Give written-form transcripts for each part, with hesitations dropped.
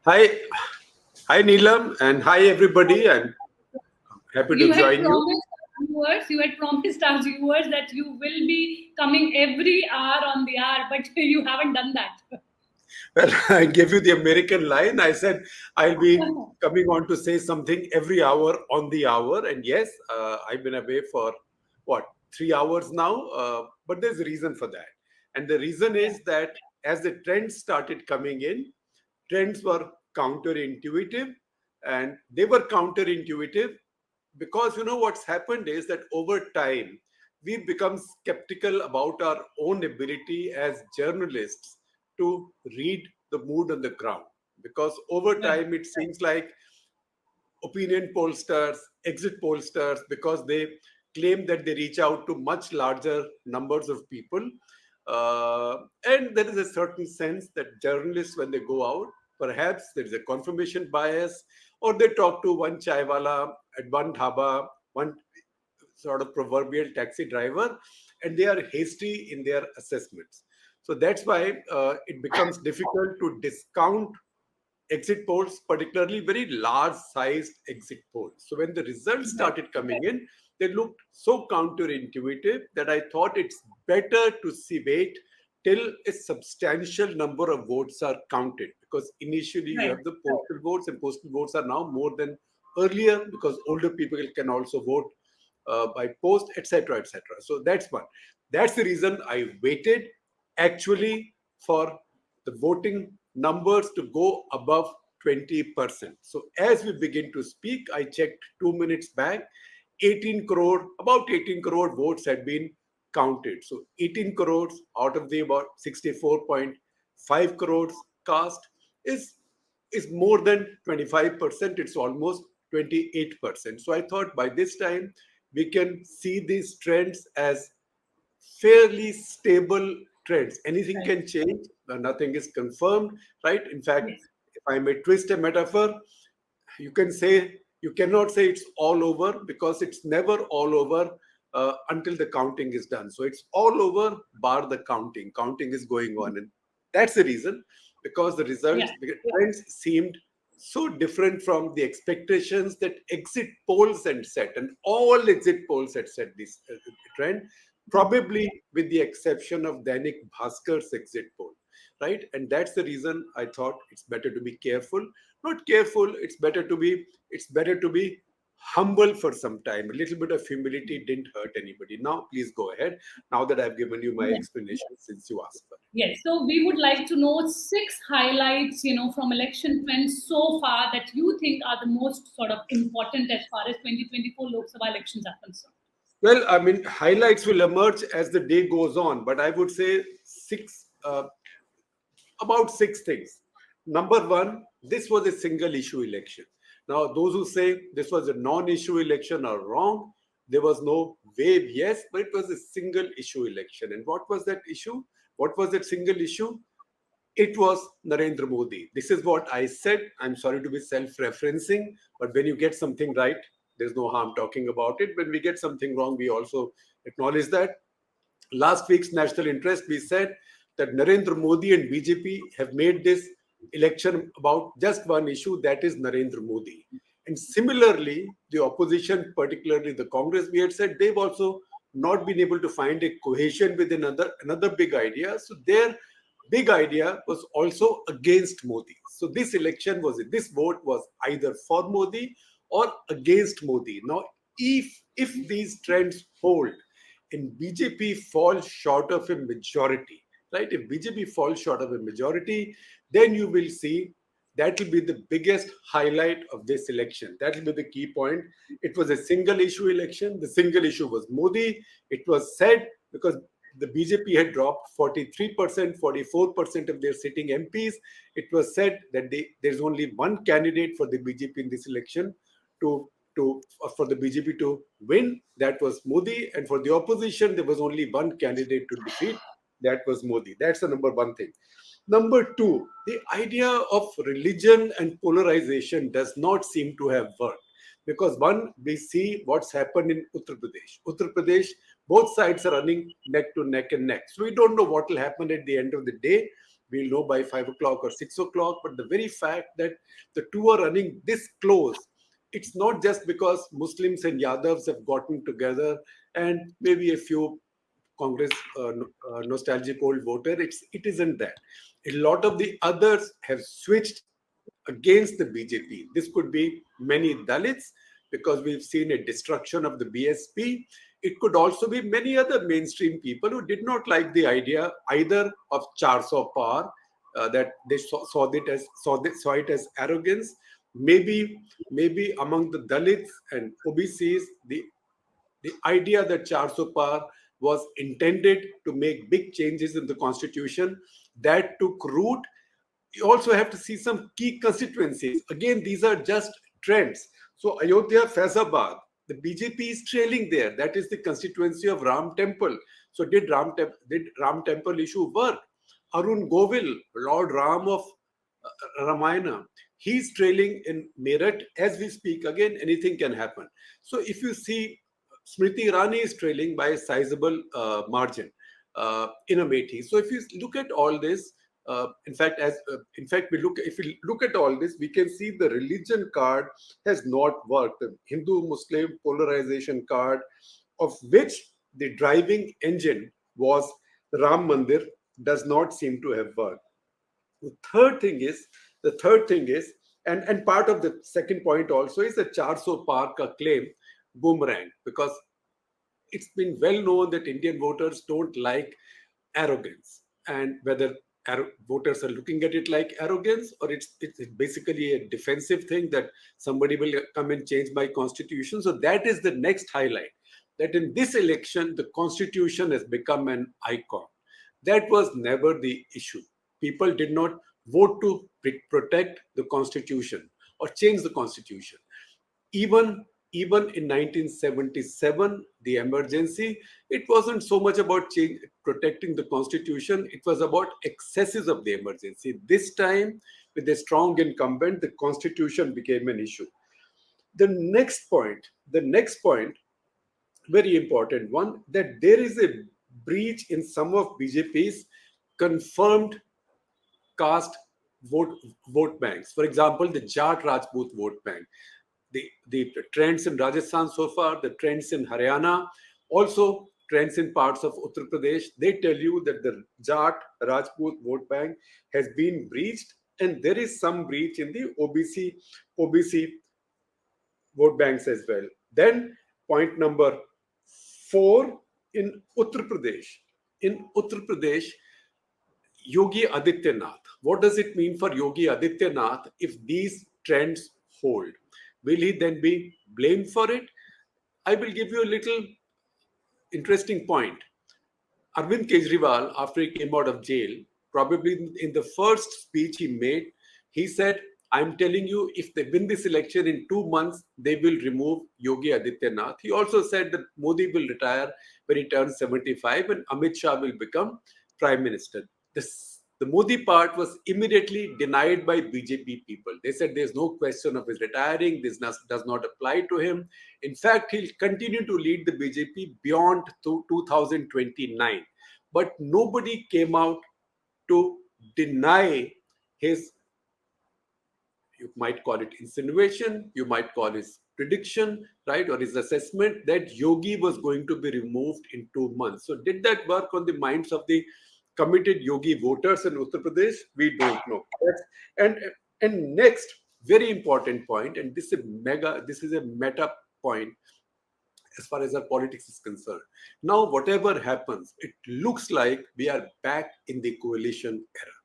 Hi, hi Neelam, and hi everybody. I'm happy to You had join you. promised our viewers that you will be coming every hour on the hour, but you haven't done that. Well, I gave you the American line. I said I'll be coming on to say something every hour on the hour, and yes, I've been away for what 3 hours now. But there's a reason for that, and the reason Yeah, is that as the trends started coming in, trends were counterintuitive, and they were counterintuitive because what's happened is that over time we've become skeptical about our own ability as journalists to read the mood on the ground, because over right. time it seems like opinion pollsters, exit pollsters, because they claim that they reach out to much larger numbers of people. And there is a certain sense that journalists, when they go out, perhaps there is a confirmation bias, or they talk to one chaiwala at one dhaba, one sort of proverbial taxi driver, and they are hasty in their assessments. So that's why it becomes difficult to discount exit polls, particularly very large sized exit polls. So when the results Right. started coming in, they looked so counterintuitive that I thought it's better to see wait till a substantial number of votes are counted, because initially you Right. have the postal votes, and postal votes are now more than earlier because older people can also vote by post, etc., etc. So that's one. That's the reason I waited actually for the voting numbers to go above 20%. So as we begin to speak, I checked 2 minutes back, 18 crore, about 18 crore votes had been counted. So 18 crores out of the about 64.5 crores cast is more than 25%. It's almost 28%. So I thought by this time we can see these trends as fairly stable trends. Anything Right. can change, nothing is confirmed, right? In fact, Yes. if I may twist a metaphor, you cannot say it's all over, because it's never all over until the counting is done. So it's all over bar the counting. Counting is going on, and that's the reason, because the results, Yeah. the trends seemed so different from the expectations that exit polls had set, and all exit polls had set this trend, probably with the exception of Dainik Bhaskar's exit poll, right? And that's the reason I thought it's better to be careful. Not careful, it's better to be humble for some time. A little bit of humility didn't hurt anybody. Now please go ahead, now that I've given you my Yeah. explanation, since you asked for it. Yes. So we would like to know six highlights, from election trends so far that you think are the most sort of important as far as 2024 Lok Sabha elections are concerned. Well, I mean, highlights will emerge as the day goes on, but I would say about six things. Number one, this was a single issue election. Now, those who say this was a non issue election are wrong. There was no wave, yes, but it was a single issue election. And what was that issue? What was that single issue? It was Narendra Modi. This is what I said. I'm sorry to be self referencing, but when you get something right, there's no harm talking about it. When we get something wrong, we also acknowledge that. Last week's national interest, we said that Narendra Modi and BJP have made this election about just one issue, that is Narendra Modi. And similarly, the opposition, particularly the Congress, we had said they've also not been able to find a cohesion with another big idea. So their big idea was also against Modi. So this vote was either for Modi or against Modi. Now, if these trends hold and BJP falls short of a majority, right? If BJP falls short of a majority, then you will see that will be the biggest highlight of this election. That will be the key point. It was a single issue election. The single issue was Modi. It was said because the BJP had dropped 43%, 44% of their sitting MPs. It was said that there's only one candidate for the BJP in this election to for the BJP to win. That was Modi, and for the opposition, there was only one candidate to defeat. That was Modi. That's the number one thing. Number two, the idea of religion and polarization does not seem to have worked, because one, we see what's happened in Uttar Pradesh. Uttar Pradesh, both sides are running neck to neck and neck. So we don't know what will happen at the end of the day. we'll know by 5 o'clock or 6 o'clock. But the very fact that the two are running this close, it's not just because Muslims and Yadavs have gotten together and maybe a few Congress nostalgic old voter. It isn't that. A lot of the others have switched against the BJP. This could be many Dalits because we've seen a destruction of the BSP. It could also be many other mainstream people who did not like the idea either of 400 par, that they saw it as arrogance. Maybe among the Dalits and OBCs, the idea that 400 par was intended to make big changes in the constitution, that took root. You also have to see some key constituencies. Again, these are just trends. So Ayodhya, Faizabad, the BJP is trailing there. That is the constituency of Ram Temple. So did Ram Temple issue work? Arun Govil, Lord Ram of Ramayana, he's trailing in Meerut as we speak. Again, anything can happen. So if you see, Smriti Irani is trailing by a sizable margin in Amethi. So if you look at all this, in fact, if we look at all this, we can see the religion card has not worked. The Hindu-Muslim polarization card, of which the driving engine was Ram Mandir, does not seem to have worked. The third thing is, and part of the second point also is the 400 par ka claim boomerang, because it's been well known that Indian voters don't like arrogance, and whether voters are looking at it like arrogance or it's basically a defensive thing that somebody will come and change my constitution. So that is the next highlight, that in this election the constitution has become an icon. That was never the issue. People did not vote to protect the constitution or change the constitution. Even in 1977, the emergency, it wasn't so much about protecting the constitution, it was about excesses of the emergency. This time, with a strong incumbent, the constitution became an issue. The next point, very important one, that there is a breach in some of BJP's confirmed caste vote banks. For example, the Jat Rajput vote bank. The trends in Rajasthan so far, the trends in Haryana, also trends in parts of Uttar Pradesh, they tell you that the Jat Rajput vote bank has been breached, and there is some breach in the OBC vote banks as well. Then point number 4, in Uttar Pradesh. In Uttar Pradesh, Yogi Adityanath. What does it mean for Yogi Adityanath if these trends hold? Will he then be blamed for it? I will give you a little interesting point. Arvind Kejriwal, after he came out of jail, probably in the first speech he made, he said, I'm telling you, if they win this election in 2 months, they will remove Yogi Adityanath. He also said that Modi will retire when he turns 75 and Amit Shah will become Prime Minister. The Modi part was immediately denied by BJP people. They said there's no question of his retiring, this does not apply to him. In fact, he'll continue to lead the BJP beyond 2029. But nobody came out to deny his, you might call it insinuation, you might call his prediction, right, or his assessment that Yogi was going to be removed in 2 months. So did that work on the minds of the committed Yogi voters in Uttar Pradesh? We don't know. And next, very important point, and this is a meta point as far as our politics is concerned. Now, whatever happens, it looks like we are back in the coalition era.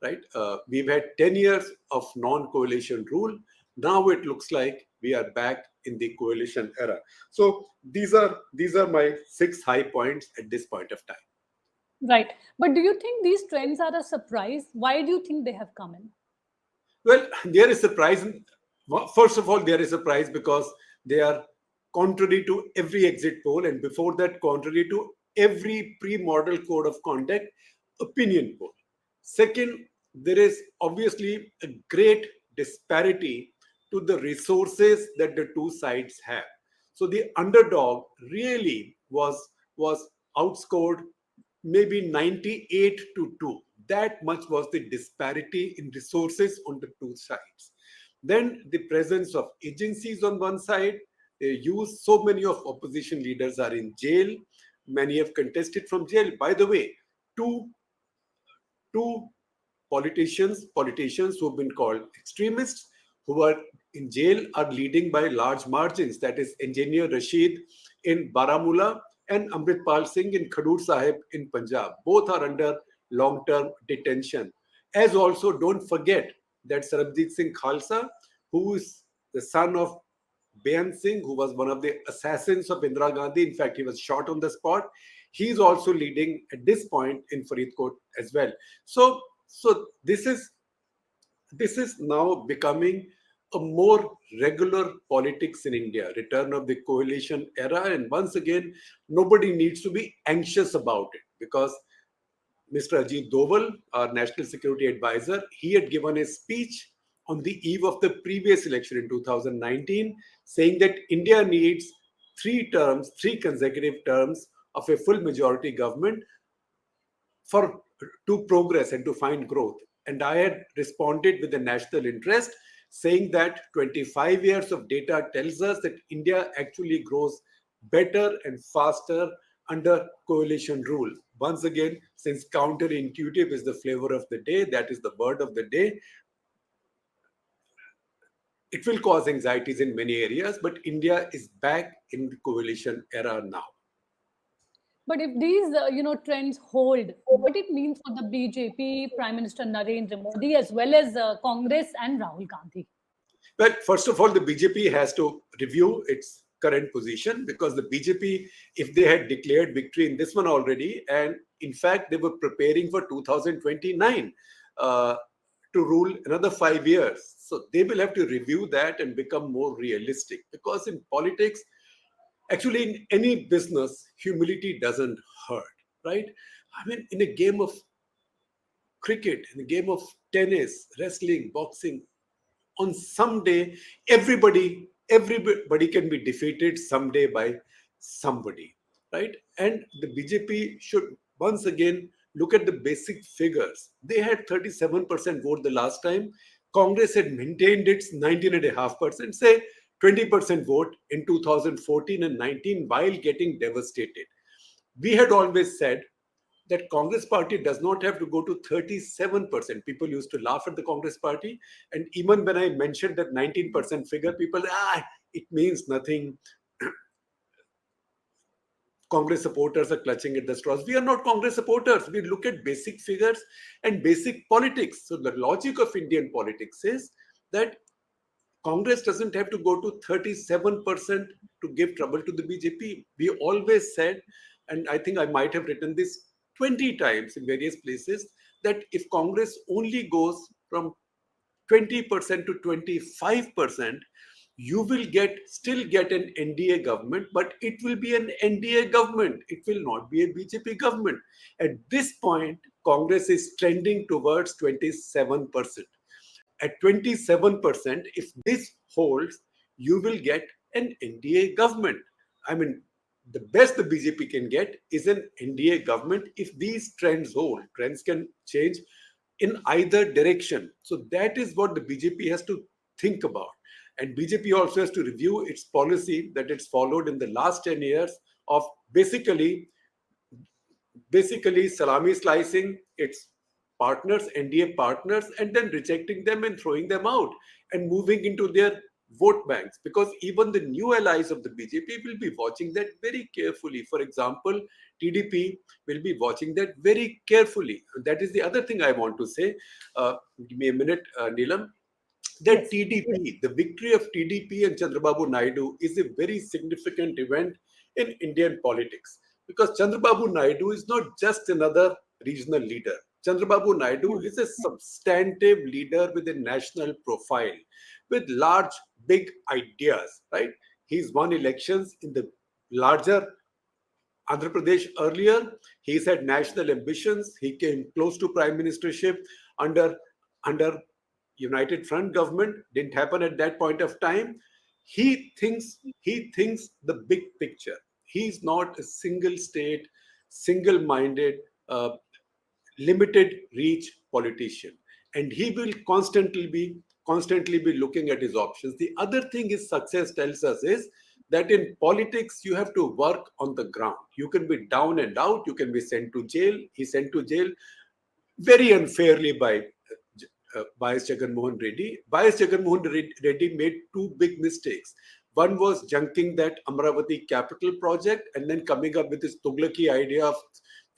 Right? We've had 10 years of non-coalition rule. Now it looks like we are back in the coalition era. So these are my 6 high points at this point of time. Right. But do you think these trends are a surprise? Why do you think they have come in? Well, there is surprise. First of all, there is surprise because they are contrary to every exit poll, and before that, contrary to every pre-model code of conduct opinion poll. Second, there is obviously a great disparity to the resources that the two sides have. So the underdog really was outscored maybe 98 to 2. That much was the disparity in resources on the two sides. Then the presence of agencies on one side, they use so many of opposition leaders are in jail. Many have contested from jail. By the way, two two politicians who've been called extremists, who are in jail, are leading by large margins. That is Engineer Rashid in Baramulla and Amritpal Singh in Khadur Sahib in Punjab. Both are under long-term detention. As also, don't forget that Sarabjit Singh Khalsa, who is the son of Beant Singh, who was one of the assassins of Indira Gandhi. In fact, he was shot on the spot. He's also leading at this point in Faridkot as well. So this is now becoming a more regular politics in India, return of the coalition era. And once again, nobody needs to be anxious about it, because Mr. Ajit Doval, our national security advisor, he had given a speech on the eve of the previous election in 2019, saying that India needs three consecutive terms of a full majority government for to progress and to find growth. And I had responded with a national interest, saying that 25 years of data tells us that India actually grows better and faster under coalition rule. Once again, since counterintuitive is the flavor of the day, that is the word of the day, it will cause anxieties in many areas, but India is back in the coalition era now. But if these, trends hold, what it means for the BJP, Prime Minister Narendra Modi, as well as Congress and Rahul Gandhi? Well, first of all, the BJP has to review its current position, because the BJP, if they had declared victory in this one already, and in fact, they were preparing for 2029 to rule another 5 years. So they will have to review that and become more realistic, because in politics, actually, in any business, humility doesn't hurt, right? I mean, in a game of cricket, in a game of tennis, wrestling, boxing, on some day, everybody can be defeated someday by somebody, right? And the BJP should once again look at the basic figures. They had 37% vote the last time. Congress had maintained its 19.5%, say 20% vote in 2014 and 19, while getting devastated. We had always said that Congress party does not have to go to 37%. People used to laugh at the Congress party. And even when I mentioned that 19% figure, people, it means nothing. Congress supporters are clutching at the straws. We are not Congress supporters. We look at basic figures and basic politics. So the logic of Indian politics is that Congress doesn't have to go to 37% to give trouble to the BJP. We always said, and I think I might have written this 20 times in various places, that if Congress only goes from 20% to 25%, you will still get an NDA government, but it will be an NDA government. It will not be a BJP government. At this point, Congress is trending towards 27%. At 27%, if this holds, you will get an NDA government. I mean, the best the BJP can get is an NDA government if these trends hold. Trends can change in either direction. So that is what the BJP has to think about. And BJP also has to review its policy that it's followed in the last 10 years of basically salami slicing its partners, NDA partners, and then rejecting them and throwing them out and moving into their vote banks. Because even the new allies of the BJP will be watching that very carefully. For example, TDP will be watching that very carefully. That is the other thing I want to say. Give me a minute, Neelam. That Yes. TDP, the victory of TDP and Chandrababu Naidu is a very significant event in Indian politics, because Chandrababu Naidu is not just another regional leader. Chandrababu Naidu is a substantive leader with a national profile, with large, big ideas, right? He's won elections in the larger Andhra Pradesh earlier. He's had national ambitions. He came close to prime ministership under United Front government. Didn't happen at that point of time. He thinks the big picture. He's not a single state, single-minded limited reach politician, and he will constantly be looking at his options. The other thing is success tells us is that in politics you have to work on the ground. You can be down and out, you can be sent to jail. He sent to jail very unfairly by Jagan Mohan Reddy. Bias Jagan Mohan Reddy made two big mistakes. One was junking that Amravati capital project and then coming up with this Tughlaki idea of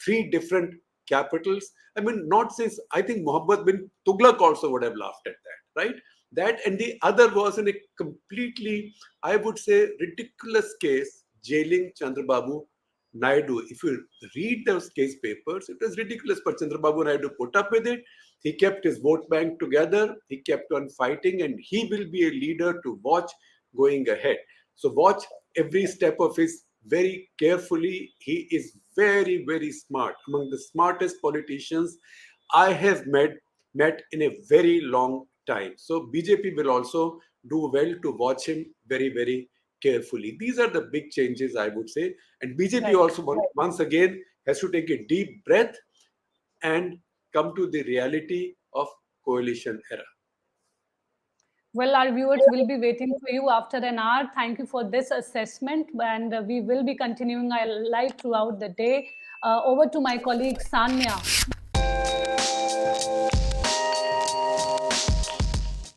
three different capitals. I mean, not since, I think Muhammad bin Tughlaq also would have laughed at that, right? That, and the other was in a completely, I would say, ridiculous case, jailing Chandrababu Naidu. If you read those case papers, it was ridiculous, but Chandrababu Naidu put up with it. He kept his vote bank together. He kept on fighting, and he will be a leader to watch going ahead. So watch every step of his very carefully. He is very, very smart. Among the smartest politicians I have met in a very long time. So BJP will also do well to watch him very, very carefully. These are the big changes, I would say. And BJP Right. also once again has to take a deep breath and come to the reality of coalition era. Well, our viewers will be waiting for you after an hour. Thank you for this assessment, and we will be continuing our live throughout the day. Over to my colleague Sanya.